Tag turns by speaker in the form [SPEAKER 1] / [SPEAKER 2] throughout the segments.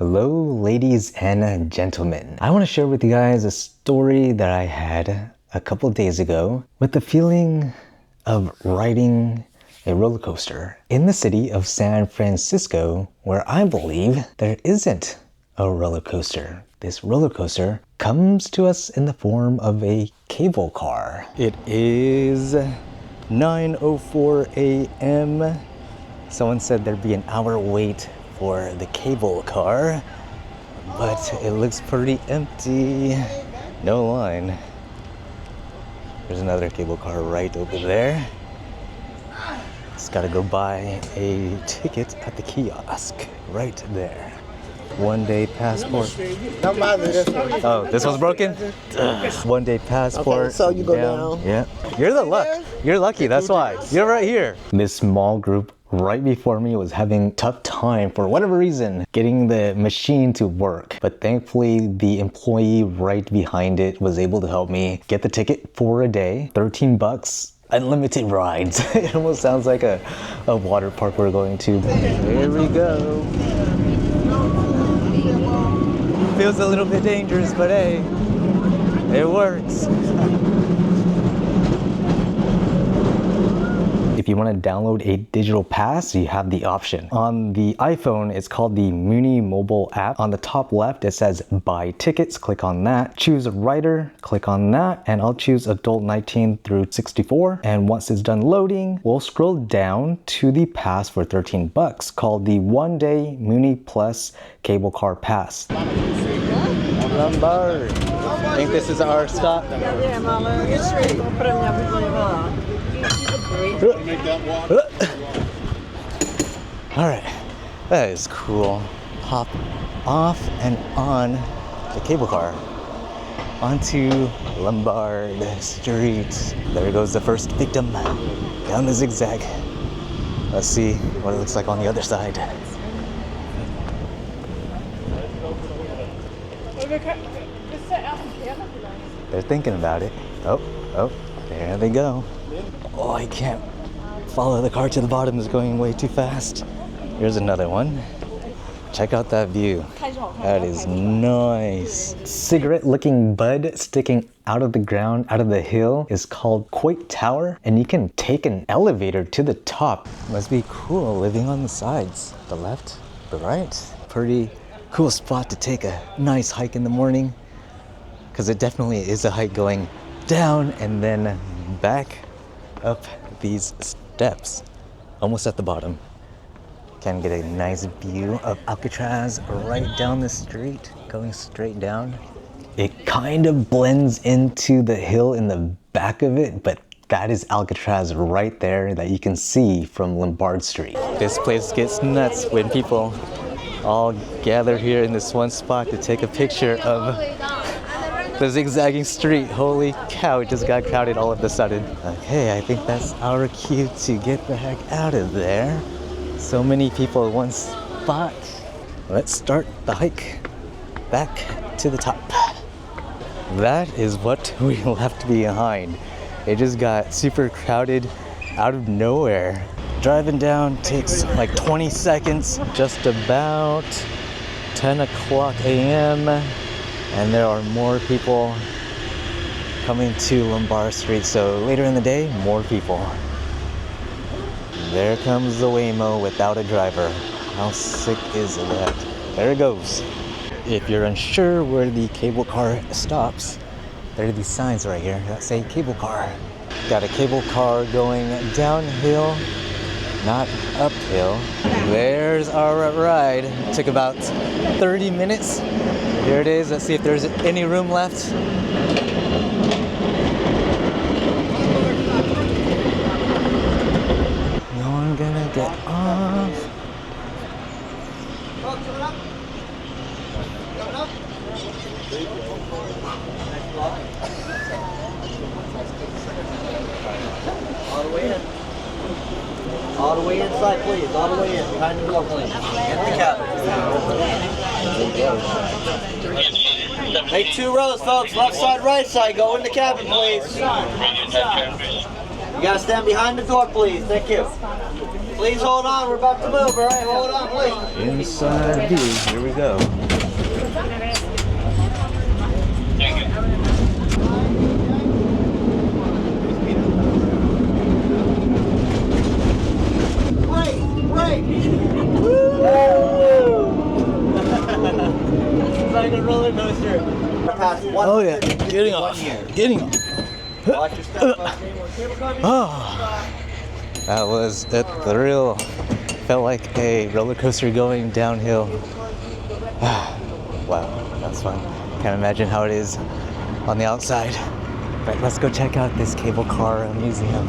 [SPEAKER 1] Hello, ladies and gentlemen. I want to share with you guys a story that I had a couple days ago with the feeling of riding a roller coaster in the city of San Francisco, where I believe there isn't a roller coaster. This roller coaster comes to us in the form of a cable car. It is 9:04 a.m. Someone said there'd be an hour wait for the cable car, but it looks pretty empty. No line. There's another cable car right over there. Just gotta go buy a ticket at the kiosk right there. One-day passport. Oh, this one's broken? One-day passport.
[SPEAKER 2] Okay, so you go down.
[SPEAKER 1] Yeah. You're lucky, that's why. You're right here. This small group right before me was having tough time for whatever reason getting the machine to work, but thankfully the employee right behind it was able to help me get the ticket for a day. 13 bucks, unlimited rides. It almost sounds like a water park we're going to. Here we go. Feels a little bit dangerous, but hey, it works. If you want to download a digital pass, you have the option. On the iPhone, it's called the Muni mobile app. On the top left, it says buy tickets. Click on that. Choose a rider. Click on that. And I'll choose adult 19 through 64. And once it's done loading, we'll scroll down to the pass for 13 bucks called the One-Day Muni Plus Cable Car Pass. Lombard. I think this is our stop. Alright, that is cool. Hop off and on the cable car onto Lombard Street. There goes the first victim down the zigzag. Let's see what it looks like on the other side. They're thinking about it. Oh, there they go. Oh, I can't follow the car to the bottom. It's going way too fast. Here's another one. Check out that view. That is nice. Cigarette-looking bud sticking out of the ground, out of the hill, is called Coit Tower, and you can take an elevator to the top. Must be cool living on the sides, the left, the right. Pretty cool spot to take a nice hike in the morning, because it definitely is a hike going down and then back up these steps, almost at the bottom. Can get a nice view of Alcatraz right down the street, going straight down. It kind of blends into the hill in the back of it, but that is Alcatraz right there that you can see from Lombard Street. This place gets nuts when people all gather here in this one spot to take a picture of the zigzagging street. Holy cow, it just got crowded all of a sudden. Okay, I think that's our cue to get the heck out of there. So many people in one spot. Let's start the hike back to the top. That is what we left behind. It just got super crowded out of nowhere. Driving down takes like 20 seconds, just about 10 o'clock a.m. And there are more people coming to Lombard Street, so later in the day, more people. There comes the Waymo without a driver. How sick is that? There it goes. If you're unsure where the cable car stops, there are these signs right here that say cable car. Got a cable car going downhill, not uphill. There's our ride. It took about 30 minutes. Here it is. Let's see if there's any room left. No one gonna get off.
[SPEAKER 2] All the way in. All the way inside, please. All the way in. Behind the door, please. Get the cabin. Make 2 rows, folks. Left side, right side. Go in the cabin, please. You gotta stand behind the door, please. Thank you. Please hold on, we're about to move, all right? Hold on, please.
[SPEAKER 1] Inside view, here we go.
[SPEAKER 2] Wait! It's like a roller coaster.
[SPEAKER 1] Oh yeah, getting off. Getting off.
[SPEAKER 2] Watch your step.
[SPEAKER 1] Oh, that was a thrill. Felt like a roller coaster going downhill. Wow, that's fun. Can't imagine how it is on the outside. But let's go check out this cable car museum.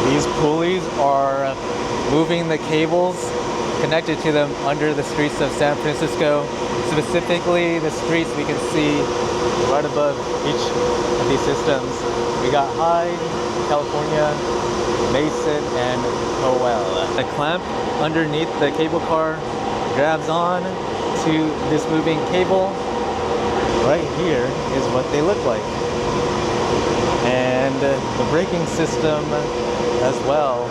[SPEAKER 1] These pulleys are moving the cables connected to them under the streets of San Francisco. Specifically, the streets we can see right above each of these systems. We got Hyde, California, Mason, and Powell. The clamp underneath the cable car grabs on to this moving cable. Right here is what they look like. And the braking system as well,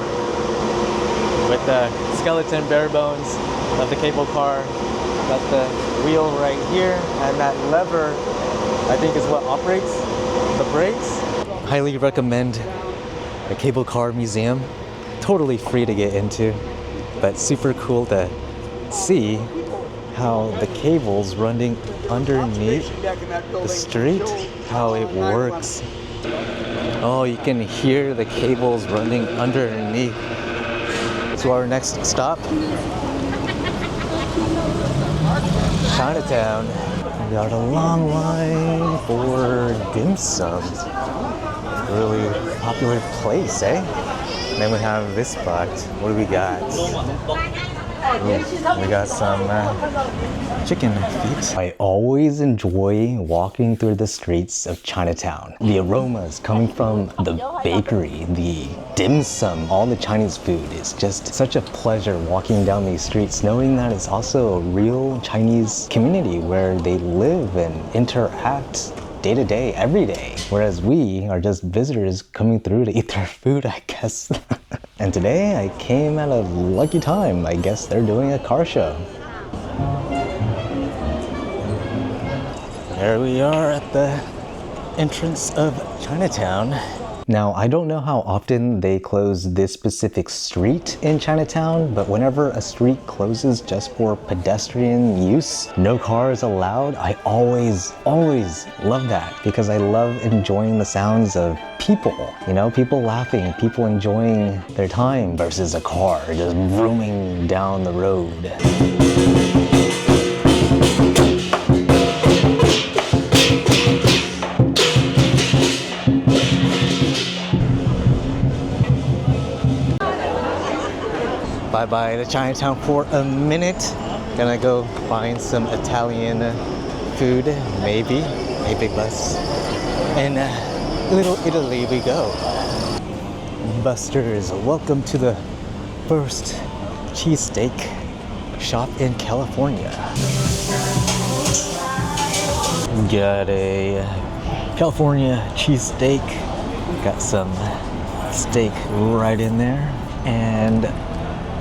[SPEAKER 1] with the skeleton bare bones of the cable car. Got the wheel right here, and that lever I think is what operates the brakes. Highly recommend the cable car museum. Totally free to get into, but super cool to see how the cables running underneath the street, how it works. Oh, you can hear the cables running underneath. To our next stop, Chinatown. We got a long line for dim sums. Really popular place, eh? And then we have this spot. What do we got? Ooh, we got some chicken feet. I always enjoy walking through the streets of Chinatown. The aromas coming from the bakery, the dim sum, all the Chinese food. It's just such a pleasure walking down these streets, knowing that it's also a real Chinese community where they live and interact day to day, every day. Whereas we are just visitors coming through to eat their food, I guess. And today I came at a lucky time. I guess they're doing a car show. There we are at the entrance of Chinatown. Now, I don't know how often they close this specific street in Chinatown, but whenever a street closes just for pedestrian use, no cars allowed, I always love that, because I love enjoying the sounds of people, you know, people laughing, people enjoying their time versus a car just roaming down the road. Bye-bye to Chinatown for a minute. Gonna go find some Italian food, maybe a big bus. And Little Italy we go. Busters, welcome to the first cheesesteak shop in California. Got a California cheesesteak. Got some steak right in there. And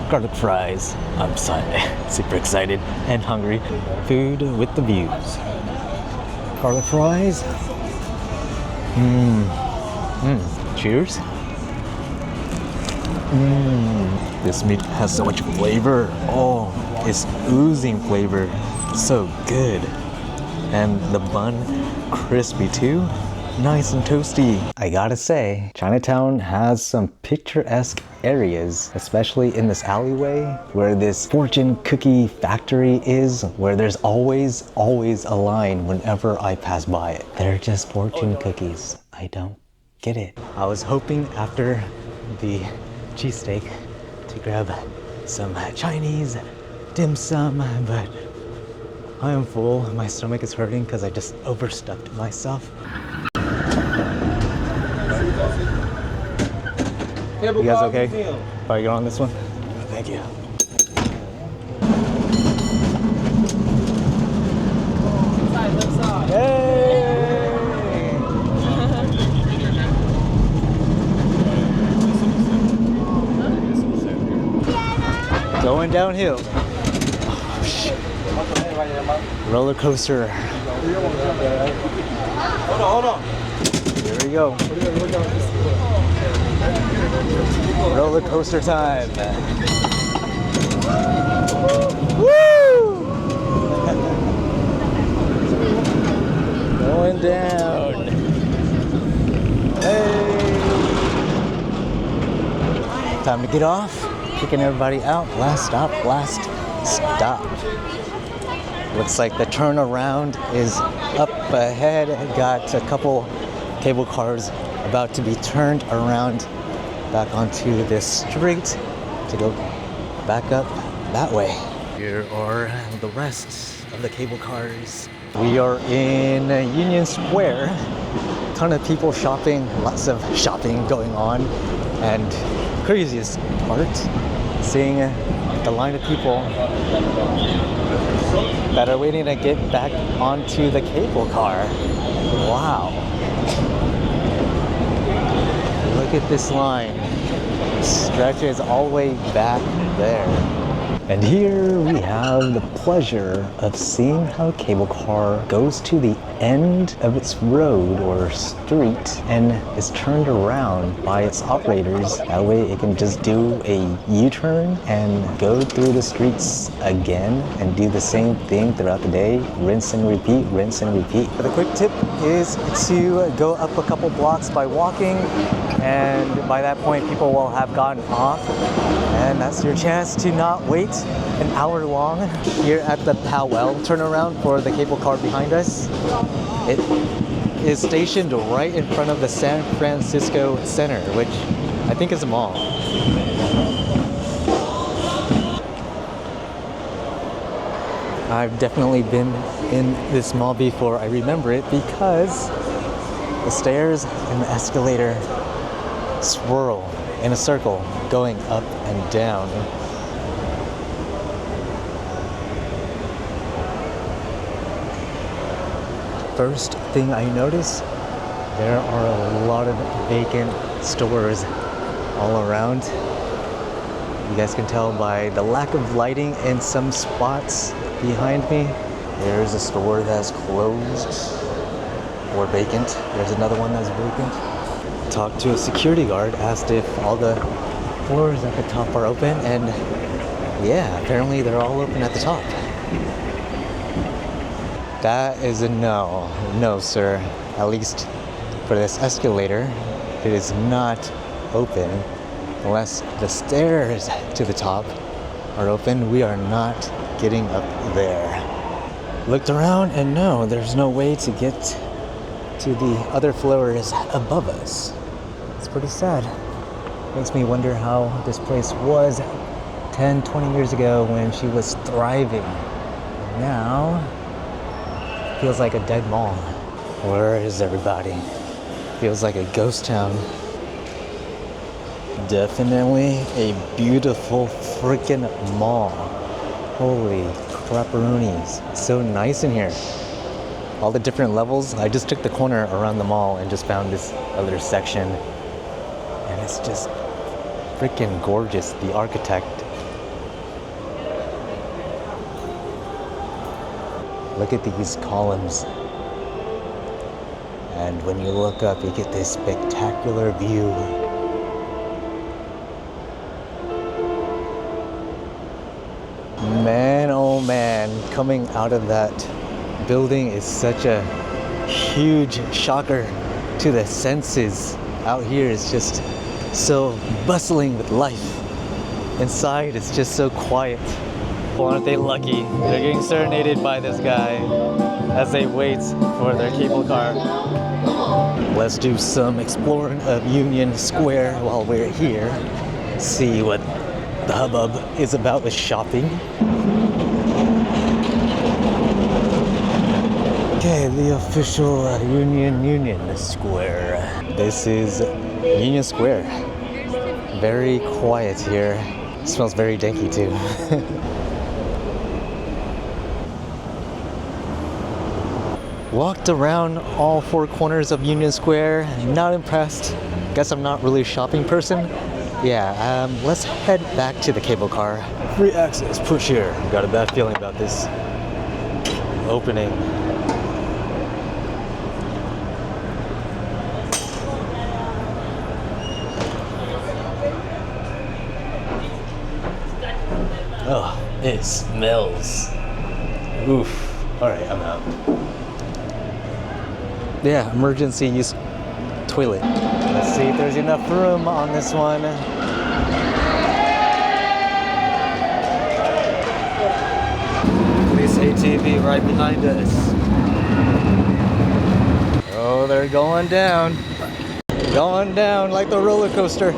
[SPEAKER 1] garlic fries. I'm super excited and hungry. Food with the views. Garlic fries. Cheers. This meat has so much flavor. Oh, it's oozing flavor. So good. And the bun, crispy too. Nice and toasty. I gotta say, Chinatown has some picturesque areas, especially in this alleyway where this fortune cookie factory is, where there's always a line whenever I pass by it. They're just fortune cookies. I don't get it. I was hoping after the cheesesteak to grab some Chinese dim sum, but I am full. My stomach is hurting because I just overstuffed myself. You guys okay? If I get on this one? Thank you. going downhill. Oh, shit. Roller coaster.
[SPEAKER 2] Hold on.
[SPEAKER 1] Here we go. Roller coaster time. Woo! Going down. Hey! Time to get off. Kicking everybody out. Last stop. Looks like the turnaround is up ahead. Got a couple cable cars about to be turned around back onto this street to go back up that way. Here are the rest of the cable cars. We are in Union Square. Ton of people shopping, lots of shopping going on, and craziest part, seeing the line of people that are waiting to get back onto the cable car. Wow. Look at this line. It stretches all the way back there. And here we have the pleasure of seeing how a cable car goes to the end of its road or street and is turned around by its operators. That way it can just do a U-turn and go through the streets again and do the same thing throughout the day. Rinse and repeat, rinse and repeat. The quick tip is to go up a couple blocks by walking, and by that point people will have gotten off, and that's your chance to not wait an hour long here at the Powell turnaround for the cable car behind us. It is stationed right in front of the San Francisco Center, which I think is a mall. I've definitely been in this mall before. I remember it because the stairs and the escalator swirl in a circle going up and down. First thing I notice, there are a lot of vacant stores all around. You guys can tell by the lack of lighting in some spots behind me. There's a store that's closed or vacant. There's another one that's vacant. Talked to a security guard, asked if all the floors at the top are open, and yeah, apparently they're all open at the top. That is a no. No, sir. At least for this escalator, it is not open unless the stairs to the top are open. We are not getting up there. Looked around and no, there's no way to get to the other floors above us. It's pretty sad. Makes me wonder how this place was 10, 20 years ago when she was thriving. Now, feels like a dead mall. Where is everybody? Feels like a ghost town. Definitely a beautiful freaking mall. Holy crapperoonies. So nice in here. All the different levels. I just took the corner around the mall and just found this other section. And it's just freaking gorgeous. The architect. Look at these columns. And when you look up, you get this spectacular view. Man, oh man, coming out of that building is such a huge shocker to the senses. Out here is just so bustling with life. Inside it's just so quiet. Well, aren't they lucky? They're getting serenaded by this guy as they wait for their cable car. Let's do some exploring of Union Square while we're here. See what the hubbub is about with shopping. Okay, the official Union Square. This is Union Square. Very quiet here. It smells very danky too. Walked around all four corners of Union Square. Not impressed. Guess I'm not really a shopping person. Yeah, let's head back to the cable car. Free access, push here. Got a bad feeling about this opening. Oh, it smells. Oof. Alright, I'm out. Yeah, emergency use toilet. Let's see if there's enough room on this one. Police ATV right behind us. Oh, they're going down. Going down like the roller coaster.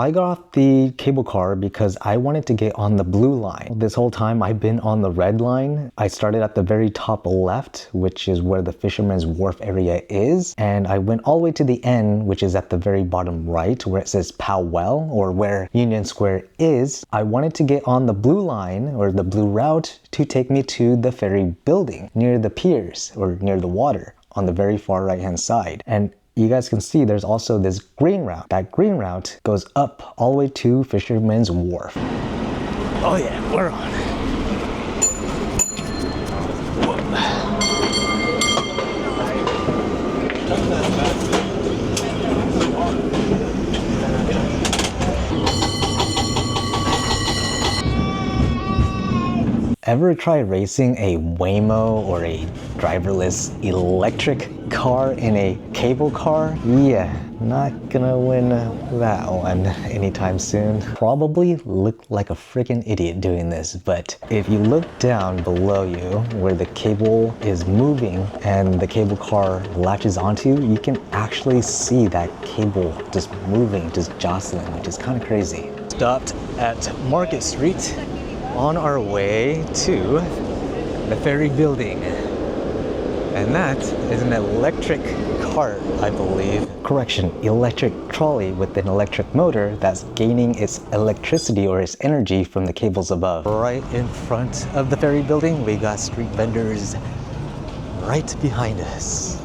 [SPEAKER 1] I got off the cable car because I wanted to get on the blue line. This whole time I've been on the red line. I started at the very top left, which is where the Fisherman's Wharf area is. And I went all the way to the end, which is at the very bottom right, where it says Powell, or where Union Square is. I wanted to get on the blue line, or the blue route, to take me to the Ferry Building, near the piers, or near the water, on the very far right-hand side. And you guys can see there's also this green route. That green route goes up all the way to Fisherman's Wharf. Oh yeah, we're on. Ever try racing a Waymo or a driverless electric car in a cable car? Yeah, not gonna win that one anytime soon. Probably look like a freaking idiot doing this, but if you look down below you where the cable is moving and the cable car latches onto, you can actually see that cable just moving, just jostling, which is kind of crazy. Stopped at Market Street on our way to the Ferry Building. And that is an electric cart, I believe. Correction, electric trolley with an electric motor that's gaining its electricity or its energy from the cables above. Right in front of the Ferry Building, we got street vendors right behind us.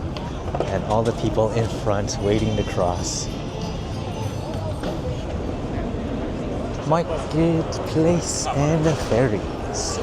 [SPEAKER 1] And all the people in front waiting to cross. Marketplace and the ferries.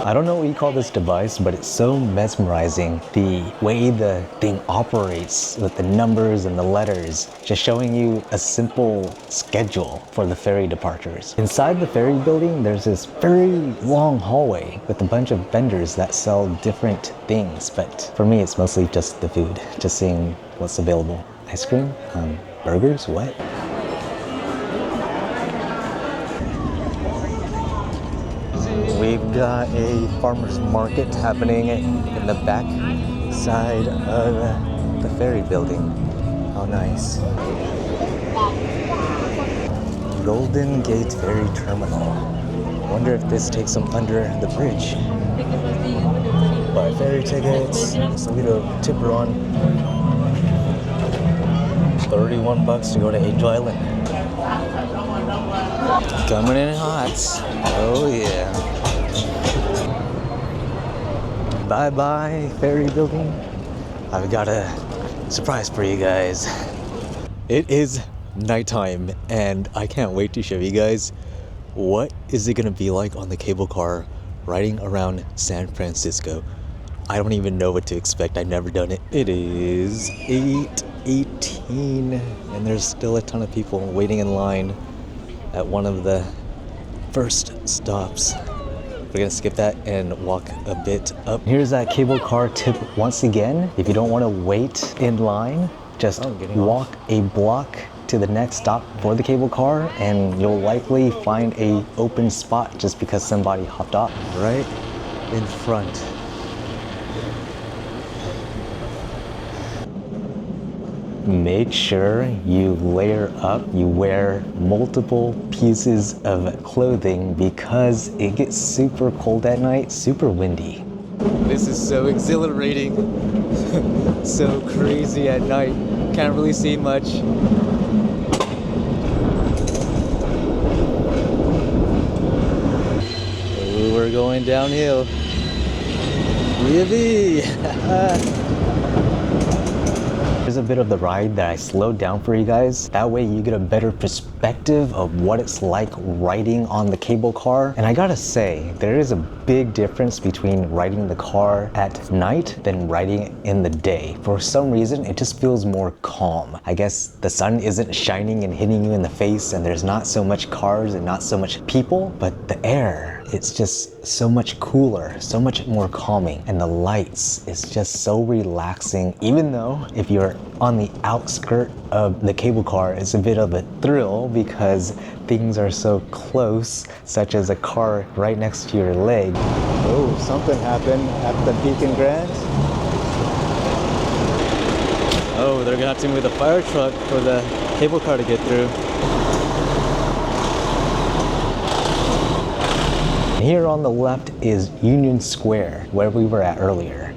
[SPEAKER 1] I don't know what you call this device, but it's so mesmerizing. The way the thing operates with the numbers and the letters, just showing you a simple schedule for the ferry departures. Inside the Ferry Building, there's this very long hallway with a bunch of vendors that sell different things. But for me, it's mostly just the food, just seeing what's available. Ice cream? Burgers? What? We've got a farmer's market happening in the back side of the Ferry Building. How nice. Golden Gate Ferry Terminal. Wonder if this takes them under the bridge. Buy ferry tickets, so we get a tipper on. 31 bucks to go to Angel Island. Coming in hot. Oh yeah. Bye-bye, Ferry Building. I've got a surprise for you guys. It is nighttime, and I can't wait to show you guys what is it gonna be like on the cable car riding around San Francisco. I don't even know what to expect. I've never done it. It is 8:18, and there's still a ton of people waiting in line at one of the first stops. We're gonna skip that and walk a bit up. Here's that cable car tip once again. If you don't want to wait in line, just walk a block to the next stop for the cable car, and you'll likely find a open spot just because somebody hopped off right in front. Make sure you layer up, you wear multiple pieces of clothing because it gets super cold at night, super windy. This is so exhilarating, so crazy at night, can't really see much. Ooh, we're going downhill. Yippee! There's there's a bit of the ride that I slowed down for you guys. That way you get a better perspective of what it's like riding on the cable car. And I gotta say, there is a big difference between riding the car at night than riding it in the day. For some reason, it just feels more calm. I guess the sun isn't shining and hitting you in the face, and there's not so much cars and not so much people, but the air, it's just so much cooler, so much more calming, and the lights is just so relaxing. Even though if you're on the outskirt of the cable car, it's a bit of a thrill because things are so close, such as a car right next to your leg. Oh, something happened at the Beacon Grand. Oh, they're gonna have to move the fire truck for the cable car to get through. Here on the left is Union Square, where we were at earlier.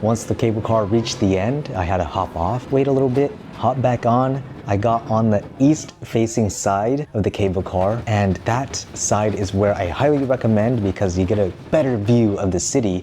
[SPEAKER 1] Once the cable car reached the end, I had to hop off, wait a little bit, hop back on. I got on the east-facing side of the cable car, and that side is where I highly recommend because you get a better view of the city.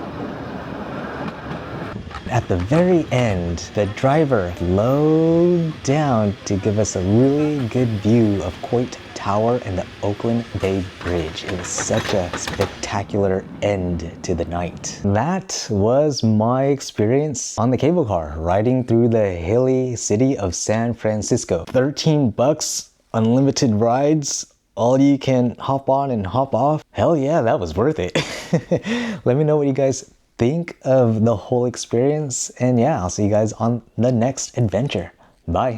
[SPEAKER 1] At the very end, the driver slowed down to give us a really good view of Coit Tower and the Oakland Bay Bridge. It was such a spectacular end to the night. That was my experience on the cable car, riding through the hilly city of San Francisco. 13 bucks, unlimited rides, all you can hop on and hop off. Hell yeah, that was worth it. Let me know what you guys think of the whole experience, and yeah, I'll see you guys on the next adventure. Bye.